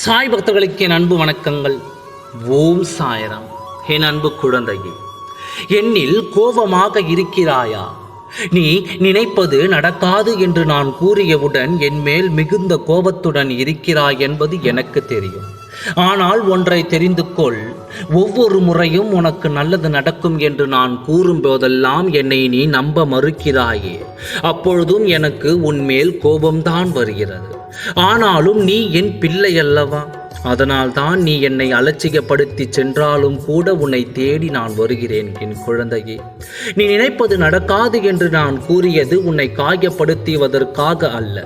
சாய் பக்தர்களுக்கு என் அன்பு வணக்கங்கள். ஓம் சாய்ராம். என் அன்பு குழந்தையே, என்னில் கோபமாக இருக்கிறாயா? நீ நினைப்பது நடக்காது என்று நான் கூறியவுடன் என் மேல் மிகுந்த கோபத்துடன் இருக்கிறாய் என்பது எனக்கு தெரியும். ஆனால் ஒன்றை தெரிந்து கொள், ஒவ்வொரு முறையும் உனக்கு நல்லது நடக்கும் என்று நான் கூறும்போதெல்லாம் என்னை நீ நம்ப மறுக்கிறாயே. அப்பொழுதும் எனக்கு உன்மேல் கோபம்தான் வருகிறது. ஆனாலும் நீ என் பிள்ளை அல்லவா? அதனால் தான் நீ என்னை அலட்சியப்படுத்தி சென்றாலும் கூட உன்னை தேடி நான் வருகிறேன். என் குழந்தையே, நீ நினைப்பது நடக்காது என்று நான் கூறியது உன்னை காயப்படுத்துவதற்காக அல்ல.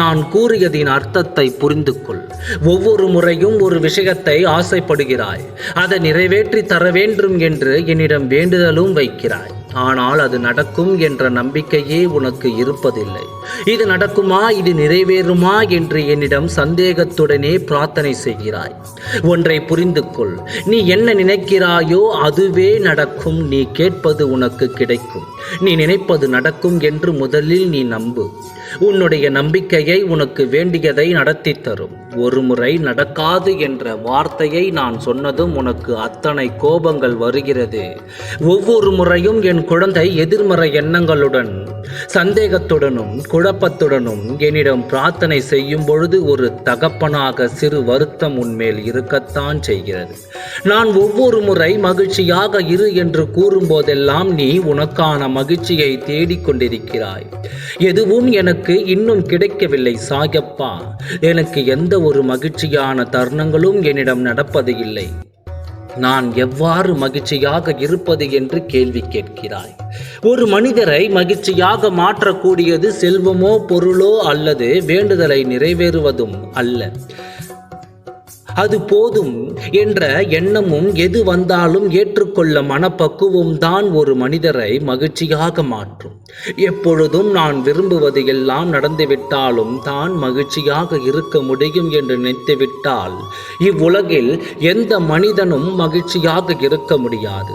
நான் கூறியதின் அர்த்தத்தை புரிந்து கொள். ஒவ்வொரு முறையும் ஒரு விஷயத்தை ஆசைப்படுகிறாய், அதை நிறைவேற்றி தர வேண்டும் என்று என்னிடம் வேண்டுதலும் வைக்கிறாய். ஆனால் அது நடக்கும் என்ற நம்பிக்கையே உனக்கு இருப்பதில்லை. இது நடக்குமா, இது நிறைவேறுமா என்று என்னிடம் சந்தேகத்துடனே பிரார்த்தனை செய்கிறாய். ஒன்றை புரிந்து கொள், நீ என்ன நினைக்கிறாயோ அதுவே நடக்கும். நீ கேட்பது உனக்கு கிடைக்கும். நீ நினைப்பது நடக்கும் என்று முதலில் நீ நம்பு. உன்னுடைய நம்பிக்கையை உனக்கு வேண்டியதை நடத்தி தரும். ஒரு முறை நடக்காது என்ற வார்த்தையை நான் சொன்னதும் உனக்கு அத்தனை கோபங்கள் வருகிறது. ஒவ்வொரு முறையும் என் குழந்தை எதிர்மறை எண்ணங்களுடன், சந்தேகத்துடனும் குழப்பத்துடனும் என்னிடம் பிரார்த்தனை செய்யும் பொழுது ஒரு தகப்பனாக சிறு வருத்தம் உன்மேல் இருக்கத்தான் செய்கிறது. நான் ஒவ்வொரு முறை மகிழ்ச்சியாக இரு என்று கூறும்போதெல்லாம் நீ உனக்கான மகிழ்ச்சியை தேடிக்கொண்டிருக்கிறாய். எதுவும் எனக்கு இன்னும் கிடைக்கவில்லை சாயப்பா. எனக்கு எந்த ஒரு மகிழ்ச்சியான தருணங்களும் என்னிடம் நடப்பது இல்லை. நான் எவ்வாறு மகிழ்ச்சியாக இருப்பது என்று கேள்வி கேட்கிறாய். ஒரு மனிதரை மகிழ்ச்சியாக மாற்றக்கூடியது செல்வமோ பொருளோ அல்லது வேண்டுதலை நிறைவேறுவதும் அல்ல. அது போதும் என்ற எண்ணமும் எது வந்தாலும் ஏற்றுக்கொள்ள மனப்பக்குவம் தான் ஒரு மனிதரை மகிழ்ச்சியாக மாற்றும். எப்பொழுதும் நான் விரும்புவது எல்லாம் நடந்துவிட்டாலும் தான் மகிழ்ச்சியாக இருக்க முடியும் என்று நினைத்துவிட்டால் இவ்வுலகில் எந்த மனிதனும் மகிழ்ச்சியாக இருக்க முடியாது.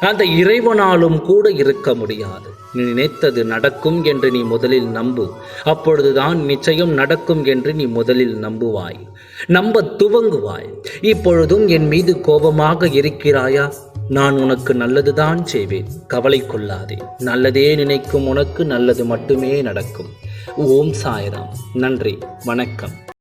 அந்த இறைவனாலும் கூட இருக்க முடியாது. நீ நினைத்தது நடக்கும் என்று நீ முதலில் நம்பு. அப்பொழுதுதான் நிச்சயம் நடக்கும் என்று நீ முதலில் நம்புவாய், நம்ப துவங்குவாய். இப்பொழுதும் என் மீது கோபமாக இருக்கிறாயா? நான் உனக்கு நல்லதுதான் செய்வேன், கவலை கொள்ளாதே. நல்லதே நினைக்கும் உனக்கு நல்லது மட்டுமே நடக்கும். ஓம் சாய்ராம். நன்றி, வணக்கம்.